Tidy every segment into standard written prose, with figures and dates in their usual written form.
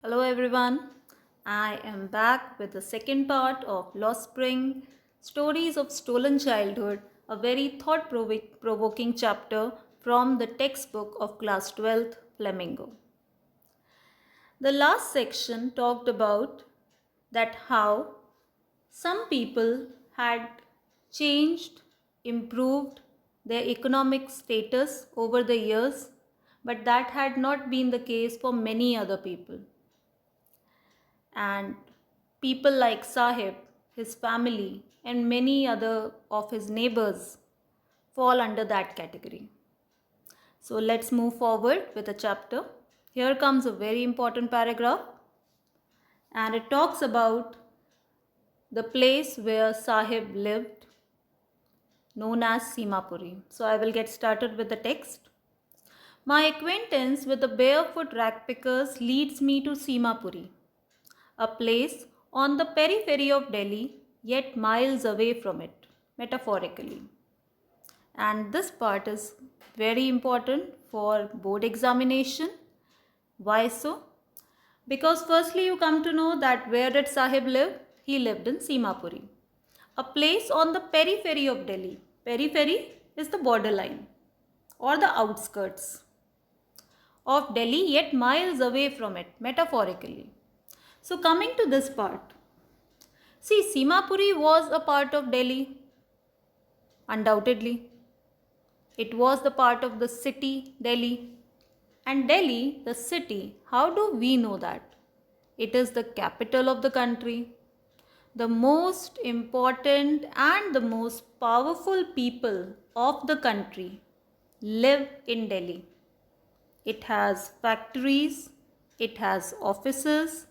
Hello everyone, I am back with the second part of Lost Spring Stories of Stolen Childhood, a very thought provoking chapter from the textbook of class 12th Flamingo. The last section talked about that how some people had changed, improved their economic status over the years, but that had not been the case for many other people. And people like Sahib, his family, and many other of his neighbors fall under that category. So let's move forward with the chapter. Here comes a very important paragraph, and it talks about the place where Sahib lived, known as Simapuri. So I will get started with the text. My acquaintance with the barefoot ragpickers leads me to Simapuri, a place on the periphery of Delhi, yet miles away from it, metaphorically. And this part is very important for board examination. Why so? Because firstly, you come to know that where did Sahib live? He lived in Simapuri, a place on the periphery of Delhi. Periphery is the borderline or the outskirts of Delhi, yet miles away from it, metaphorically. So, coming to this part, see, Simapuri was a part of Delhi, undoubtedly. It was the part of the city, Delhi. And Delhi, the city, how do we know that? It is the capital of the country. The most important and the most powerful people of the country live in Delhi. It has factories, it has offices,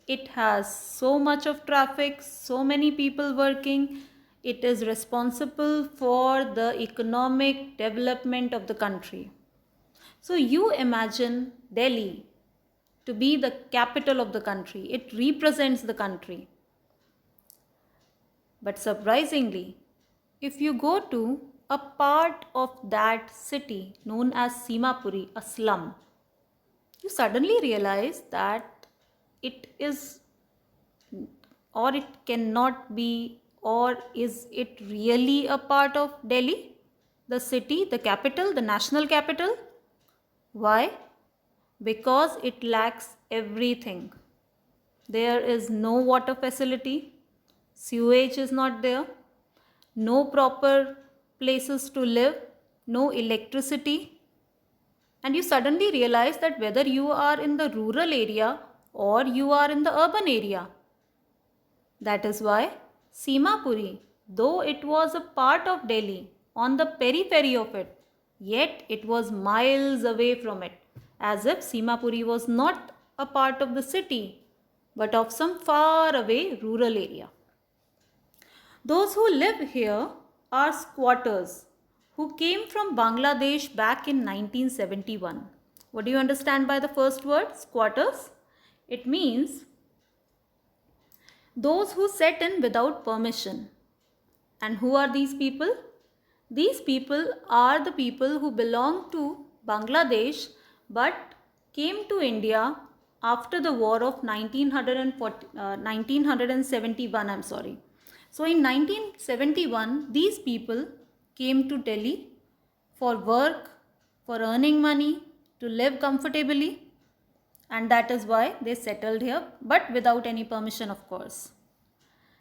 it has so much of traffic, so many people working. It is responsible for the economic development of the country. So you imagine Delhi to be the capital of the country. It represents the country. But surprisingly, if you go to a part of that city known as Simapuri, a slum, you suddenly realize that it is or it cannot be, or is it really a part of Delhi, the city, the capital, the national capital? Why? Because it lacks everything. There is no water facility, sewage is not there, no proper places to live, no electricity, and you suddenly realize that whether you are in the rural area or you are in the urban area. That is why Simapuri, though it was a part of Delhi, on the periphery of it, yet it was miles away from it, as if Simapuri was not a part of the city, but of some far away rural area. Those who live here are squatters who came from Bangladesh back in 1971. What do you understand by the first word, squatters? It means those who set in without permission. And who are these people? These people are the people who belong to Bangladesh but came to India after the war of 1971. I'm sorry. So in 1971, these people came to Delhi for work, for earning money, to live comfortably, and that is why they settled here, but without any permission, of course.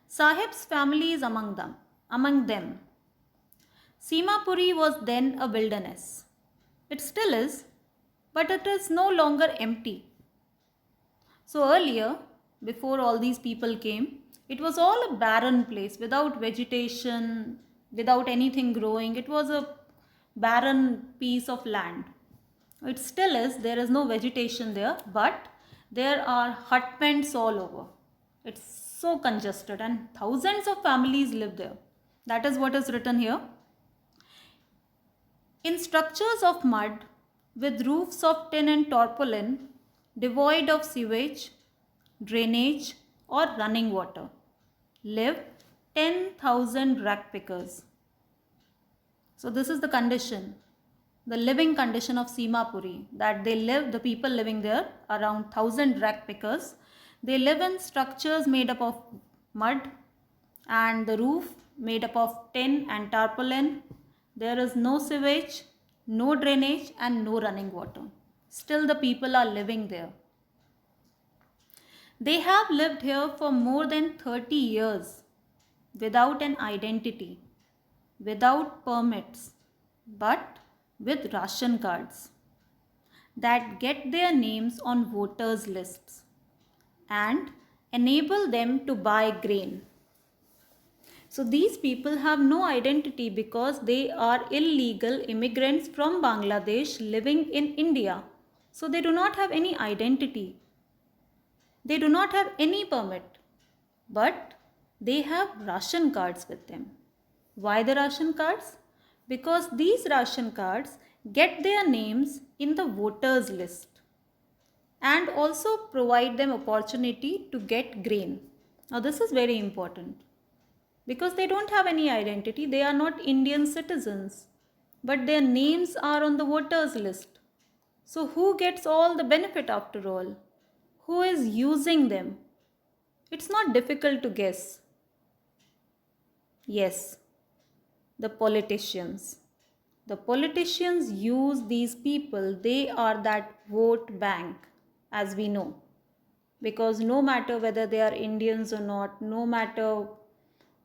Sahib's family is among them. Among them. Simapuri was then a wilderness. It still is, but it is no longer empty. So earlier, before all these people came, it was all a barren place without vegetation, without anything growing. It was a barren piece of land. It still is, there is no vegetation there, but there are hut tents all over. It's so congested and thousands of families live there. That is what is written here. In structures of mud with roofs of tin and tarpaulin, devoid of sewage, drainage, or running water, live 10,000 rag pickers. So, this is the condition. the living condition of Simapuri, that the people living there, around 1000 rag pickers, they live in structures made up of mud and the roof made up of tin and tarpaulin. There is no sewage, no drainage, and no running water. Still, the people are living there. They have lived here for more than 30 years without an identity, without permits, but with ration cards that get their names on voters' lists and enable them to buy grain. So these people have no identity because they are illegal immigrants from Bangladesh living in India. So they do not have any identity. They do not have any permit, but they have ration cards with them. Why the ration cards? Because these ration cards get their names in the voters list and also provide them opportunity to get grain. Now this is very important because they don't have any identity. They are not Indian citizens, but their names are on the voters list. So who gets all the benefit after all? Who is using them? It's not difficult to guess. Yes, the politicians. The politicians use these people. They are that vote bank, as we know. Because no matter whether they are Indians or not, no matter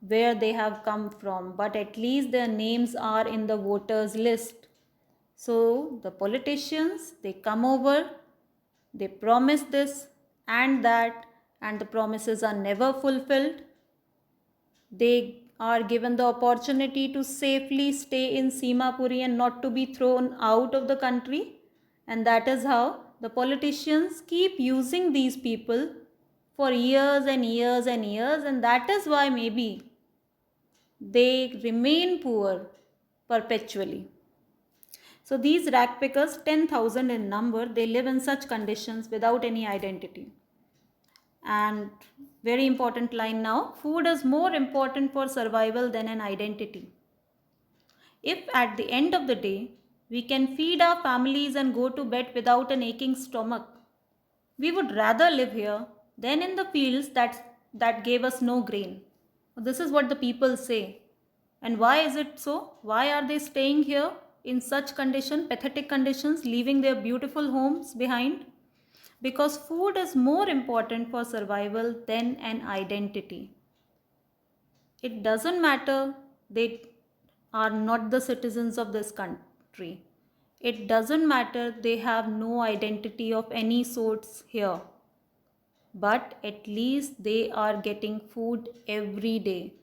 where they have come from, but at least their names are in the voters list. So the politicians, they come over, they promise this and that, and the promises are never fulfilled. They are given the opportunity to safely stay in Simapuri and not to be thrown out of the country. And that is how the politicians keep using these people for years and years and years. And that is why maybe they remain poor perpetually. So these rag pickers, 10,000 in number, they live in such conditions without any identity. And very important line now, food is more important for survival than an identity. If at the end of the day, we can feed our families and go to bed without an aching stomach, we would rather live here than in the fields that gave us no grain. This is what the people say. And why is it so? Why are they staying here in such condition, pathetic conditions, leaving their beautiful homes behind? Because food is more important for survival than an identity. It doesn't matter they are not the citizens of this country. It doesn't matter they have no identity of any sorts here. But at least they are getting food every day.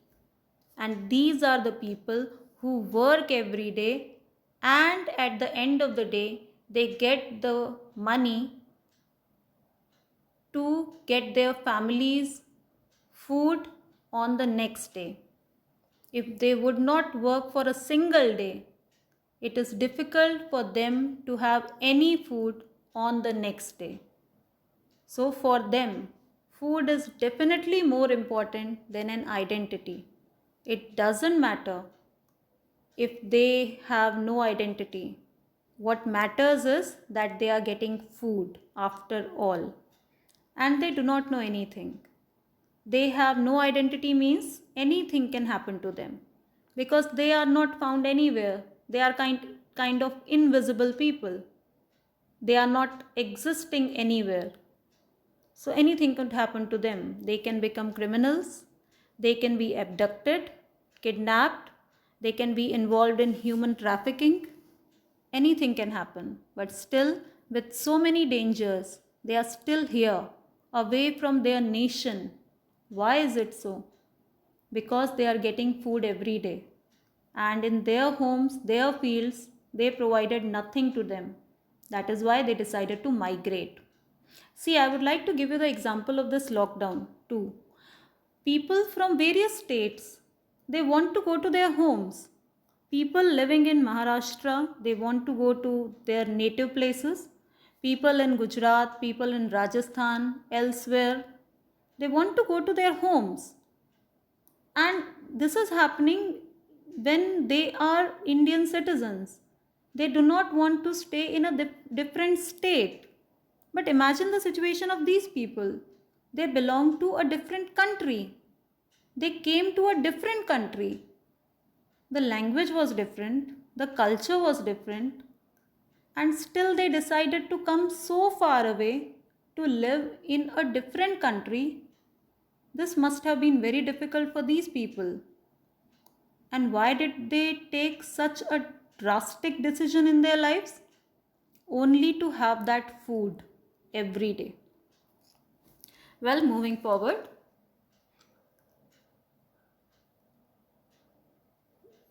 And these are the people who work every day, and at the end of the day, they get the money to get their families food on the next day. If they would not work for a single day, it is difficult for them to have any food on the next day. So for them, food is definitely more important than an identity. It doesn't matter if they have no identity. What matters is that they are getting food after all. And they do not know anything. They have no identity means anything can happen to them because they are not found anywhere. They are kind of invisible people. They are not existing anywhere. So anything could happen to them. They can become criminals. They can be abducted, kidnapped. They can be involved in human trafficking. Anything can happen. But still, with so many dangers, they are still here, away from their nation. Why is it so? Because they are getting food every day. And in their homes, their fields, they provided nothing to them. That is why they decided to migrate. See, I would like to give you the example of this lockdown too. People from various states, they want to go to their homes. People living in Maharashtra, they want to go to their native places. People in Gujarat, people in Rajasthan, elsewhere, they want to go to their homes. And this is happening when they are Indian citizens. They do not want to stay in a different state. But imagine the situation of these people. They belong to a different country. They came to a different country. The language was different, the culture was different, and still they decided to come so far away to live in a different country. This must have been very difficult for these people. And why did they take such a drastic decision in their lives? Only to have that food every day. Well, moving forward,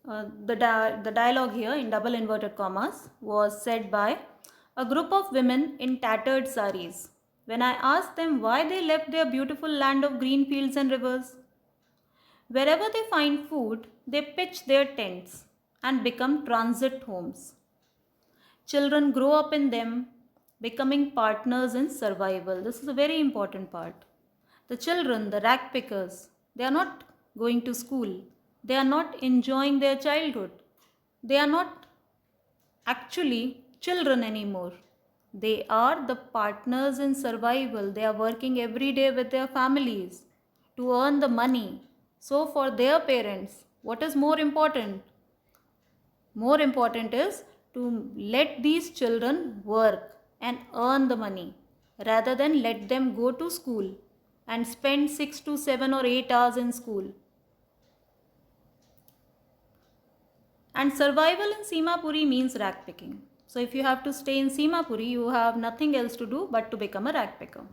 the dialogue here in double inverted commas was said by a group of women in tattered saris when I asked them why they left their beautiful land of green fields and rivers. Wherever they find food, they pitch their tents and become transit homes. Children grow up in them, becoming partners in survival. This is a very important part. The children, the rag pickers, they are not going to school. They are not enjoying their childhood. They are not actually children anymore. They are the partners in survival. They are working every day with their families to earn the money. So, for their parents, what is more important? More important is to let these children work and earn the money rather than let them go to school and spend 6 to 7 or 8 hours in school. And survival in Simapuri means rag picking. So if you have to stay in Simapuri, you have nothing else to do but to become a rag picker.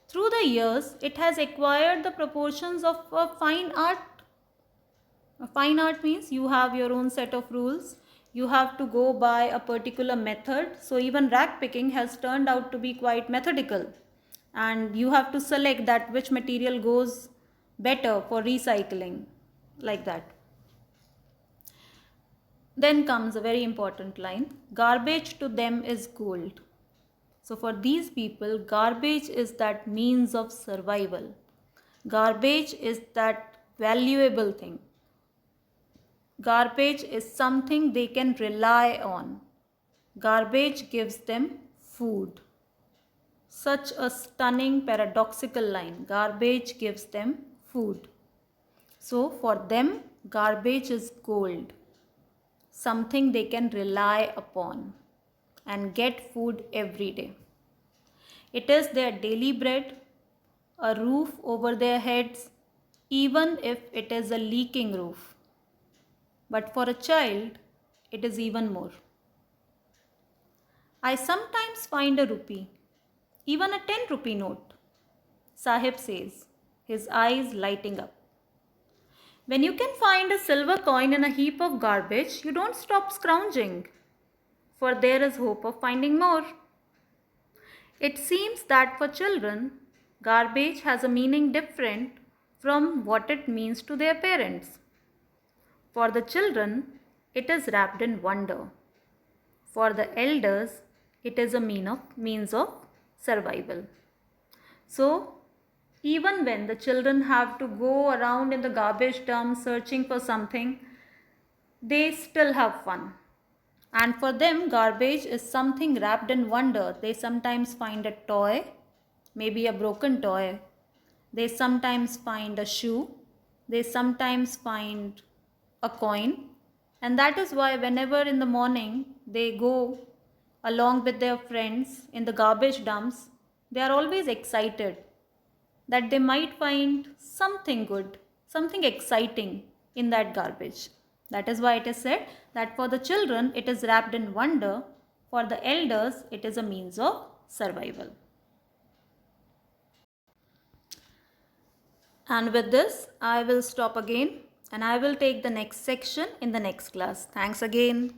Through the years, it has acquired the proportions of a fine art. A fine art means you have your own set of rules. You have to go by a particular method. So even rag picking has turned out to be quite methodical. And you have to select that which material goes better for recycling, like that. Then comes a very important line, garbage to them is gold. So for these people, garbage is that means of survival. Garbage is that valuable thing. Garbage is something they can rely on. Garbage gives them food. Such a stunning paradoxical line. Garbage gives them food. So for them, garbage is gold. Something they can rely upon and get food every day. It is their daily bread, a roof over their heads, even if it is a leaking roof. But for a child, it is even more. I sometimes find a rupee, even a 10 rupee note, Sahib says, his eyes lighting up. When you can find a silver coin in a heap of garbage, you don't stop scrounging, for there is hope of finding more. It seems that for children, garbage has a meaning different from what it means to their parents. For the children, it is wrapped in wonder. For the elders, it is a means of survival. So, even when the children have to go around in the garbage dump searching for something, they still have fun. And for them, garbage is something wrapped in wonder. They sometimes find a toy, maybe a broken toy. They sometimes find a shoe. They sometimes find a coin. And that is why whenever in the morning they go along with their friends in the garbage dumps, they are always excited that they might find something good, something exciting in that garbage. That is why it is said that for the children it is wrapped in wonder, for the elders it is a means of survival. And with this, I will stop again and I will take the next section in the next class. Thanks again.